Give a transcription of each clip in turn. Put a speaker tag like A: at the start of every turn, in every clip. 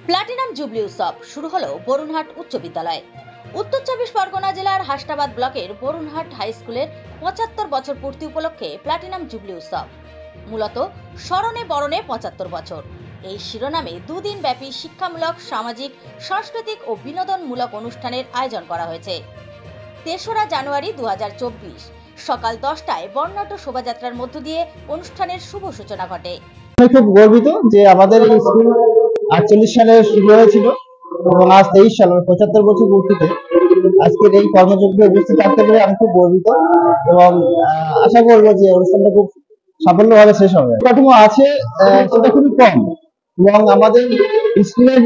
A: Platinum jubilee উৎসব শুরু হলো বরুণহাট উচ্চ বিদ্যালয়ে। উত্তর চব্বিশ পরগনা জেলার হাসনাবাদ ব্লকের বরুণহাট হাই স্কুলের ৭৫ বছর পূর্তি উপলক্ষে প্লাটিনাম জুবলি উৎসব, মূলত স্মরণে বরণে ৭৫ বছর, এই শিরোনামে দুদিন ব্যাপী শিক্ষামূলক, সামাজিক, সাংস্কৃতিক ও বিনোদনমূলক অনুষ্ঠানের আয়োজন করা হয়েছে। ৩রা জানুয়ারি ২০২৪ সকাল 10টায় বর্ণাঢ্য শোভাযাত্রার মধ্য দিয়ে অনুষ্ঠানের শুভ সূচনা ঘটে।
B: আমি খুব গর্বিত যে আমাদের এই স্কুল 48 সালে শুরু হয়েছিল এবং আজ 23 সালের ৭৫ বছর পূর্তিতে আজকের এই কর্মযজ্ঞে উপস্থিত থাকতে পেরে আমি খুব গর্বিত এবং আশা করবো যে অনুষ্ঠানটা খুব সাফল্যভাবে শেষ হবে। কাঠামো আছে সেটা খুবই কম এবং আমাদের স্কুলের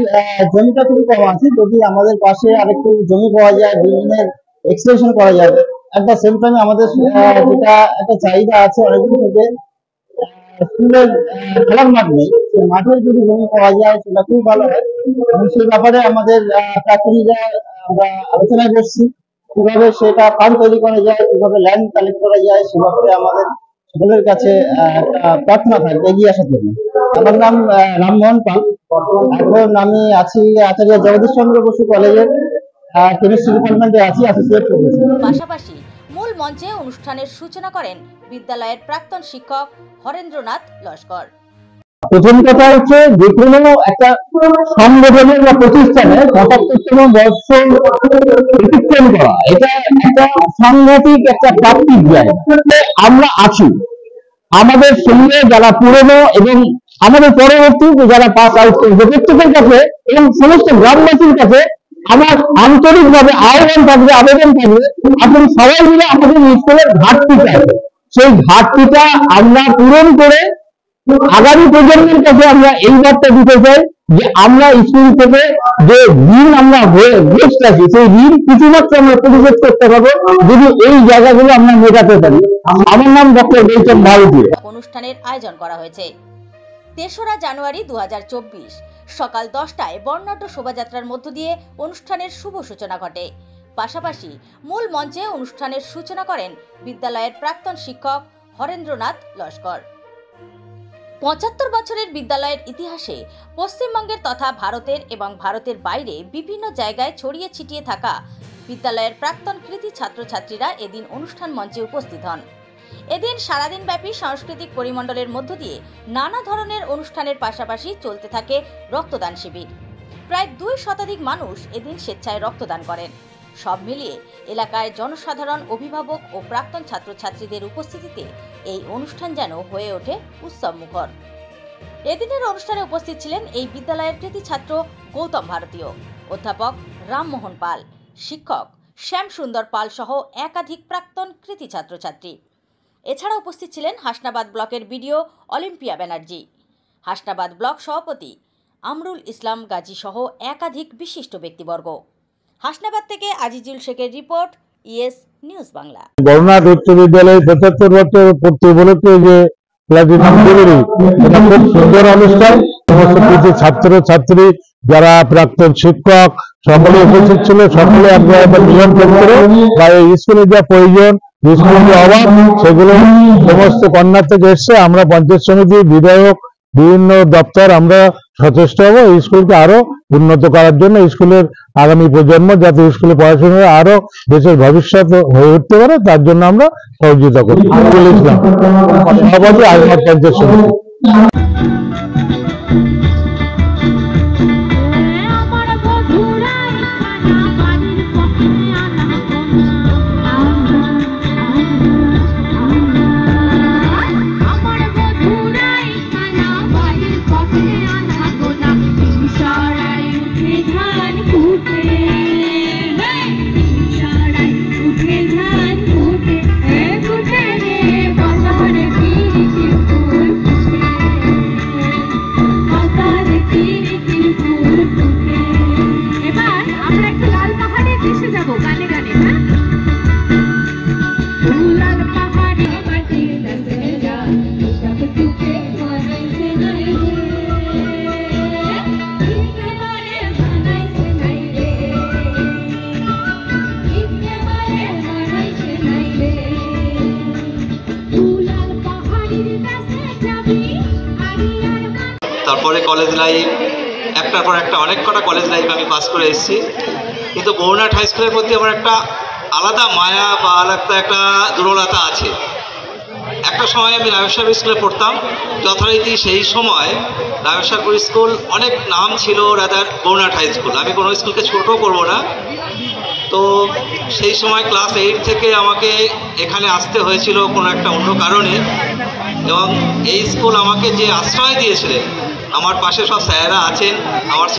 B: জমিটা খুবই কম আছে। যদি আমাদের পাশে আরেকটু জমি পাওয়া যায়, বিল্ডিংয়ের এক্সটেনশন করা যাবে। একটা সেম টাইমে আমাদের যেটা একটা চাহিদা আছে অনেকদিন থেকে, স্কুলের খেলার মাঠ নেই, সেই মাঠের যদি জমি পাওয়া যায় সেটা খুব ভালো হয় এবং সেই ব্যাপারে আমাদের প্রাথমিকরা আমরা আলোচনায় বসছি কিভাবে সেটা ফান্ড তৈরি করা যায়, কিভাবে ল্যান্ড কালেক্ট করা যায়, সে ব্যাপারে আমাদের সকলের কাছে একটা প্রার্থনা থাকবে এগিয়ে আসার জন্য। আমার নাম রামমোহন পাল। এখন আমি আছি আচার্য জগদীশ চন্দ্র বসু কলেজের কেমিস্ট্রি ডিপার্টমেন্টে আছি, অ্যাসোসিয়েট প্রফেসর।
A: পাশাপাশি মূল মঞ্চে অনুষ্ঠানের সূচনা করেন বিদ্যালয়ের প্রাক্তন শিক্ষক হরেন্দ্রনাথ লস্কর।
B: প্রথম কথা হচ্ছে যে কোনো একটা সংগঠনের বা প্রতিষ্ঠানের ৭৫তম বর্ষ অতিক্রম করা, এটা একটা সাংঘাতিক একটা প্রাপ্তির জায়গা। আমরা আছি, আমাদের সঙ্গে যারা পুরনো এবং আমাদের পরবর্তী যারা পাস আউট করবে প্রত্যেকের কাছে এবং সমস্ত গ্রামবাসীর কাছে আমার আন্তরিকভাবে আহ্বান থাকবে, আবেদন থাকবে, আপনি সবাই মিলে আমাদের স্কুলের ঘাটতিটা আছে, সেই ঘাটতিটা আমরা পূরণ করে আগামী প্রজন্মের কাছে আমরা এই বার্তা দিতে চাই যে আমরা স্কুল থেকে যে ঋণ আমরা গ্রস্ত আছি সেই ঋণ কিছুমাত্র আমরা পরিশোধ করতে পারবো যদি এই জায়গাগুলো আমরা মেটাতে পারি। আমার নাম ডক্টর গৌতম ভারতী।
A: অনুষ্ঠানের আয়োজন করা হয়েছে ৩রা জানুয়ারি ২০২৪ সকাল 10টায় বর্ণাঢ্য শোভাযাত্রার মধ্য দিয়ে অনুষ্ঠানের শুভ সূচনা ঘটে। পাশাপাশি মূল মঞ্চে অনুষ্ঠানের সূচনা করেন বিদ্যালয়ের প্রাক্তন শিক্ষক হরেন্দ্রনাথ লস্কর। ৭৫ বছরের বিদ্যালয়ের ইতিহাসে পশ্চিমবঙ্গের তথা ভারতের এবং ভারতের বাইরে বিভিন্ন জায়গায় ছড়িয়ে ছিটিয়ে থাকা বিদ্যালয়ের প্রাক্তন কৃতি ছাত্রছাত্রীরা এদিন অনুষ্ঠান মঞ্চে উপস্থিত হন। এদিন সারাদিন ব্যাপী সাংস্কৃতিক পরিমণ্ডলের মধ্য দিয়ে নানা ধরনের অনুষ্ঠানের পাশাপাশি চলতে থাকে রক্তদান শিবির। প্রায় ২ শতাধিক মানুষ এদিন স্বেচ্ছায় রক্তদান করেন। সব মিলিয়ে এলাকায় জনসাধারণ, অভিভাবক ও প্রাক্তন ছাত্রছাত্রীদের উপস্থিতিতে এই অনুষ্ঠান যেন হয়ে ওঠে উৎসব মুখর। এদিনের অনুষ্ঠানে উপস্থিত ছিলেন এই বিদ্যালয়ের কৃতি ছাত্র গৌতম ভারতীয়, অধ্যাপক রামমোহন পাল, শিক্ষক শ্যাম সুন্দর পাল সহ একাধিক প্রাক্তন কৃতি ছাত্রছাত্রী। এছাড়া উপস্থিত ছিলেন হাসনাবাদ ব্লকের BDO Olympia Banerjee, Hasnabad block সভাপতি আমরুল ইসলাম গাজী সহ একাধিক বিশিষ্ট ব্যক্তিবর্গ। হাসনাবাদ থেকে আজিজুল শেখের report, ES news Bangla.
B: Barunhat উচ্চ বিদ্যালয়ে ৭৫ বছর পূর্তি উপলক্ষে যে প্লাটিনাম জুবিলি, এটা খুব সুন্দর অনুষ্ঠান। সমস্ত কিছু ছাত্র ছাত্রী, যারা প্রাক্তন শিক্ষক, সকলে উপস্থিত ছিল। সকলে আমরা নিয়ম করে বা এই স্কুলের যা প্রয়োজন, স্কুলের যে অভাব, সেগুলো সমস্ত কর্নার থেকে এসছে। আমরা পঞ্চায়েত সমিতি, বিধায়ক, বিভিন্ন দপ্তর আমরা সচেষ্ট হব এই স্কুলকে আরো উন্নত করার জন্য, স্কুলের আগামী প্রজন্ম যাতে স্কুলে পড়াশোনা আরো দেশের ভবিষ্যৎ হয়ে উঠতে পারে তার জন্য আমরা সহযোগিতা করি। আমরুল ইসলাম, সভাপতি, হাসনাবাদ পঞ্চায়েত সমিতি।
C: তারপরে কলেজ লাইফ, একটার পর একটা অনেক কটা কলেজ লাইফ আমি পাস করে এসেছি, কিন্তু গৌরনাট হাই স্কুলের প্রতি আমার একটা আলাদা মায়া বা আলাদা একটা দুর্বলতা আছে। একটা সময় আমি রামেশ্বর স্কুলে পড়তাম, যথারীতি সেই সময় রামেশ্বর স্কুল অনেক নাম ছিল রাদার গৌরনাট হাই স্কুল। আমি কোনো স্কুলকে ছোটো করবো না, তো সেই সময় ক্লাস 8 থেকে আমাকে এখানে আসতে হয়েছিল কোনো একটা অন্য কারণে, এবং এই স্কুল আমাকে যে আশ্রয় দিয়েছিলেন, আমার পাশে সব স্যারেরা আছেন, আমার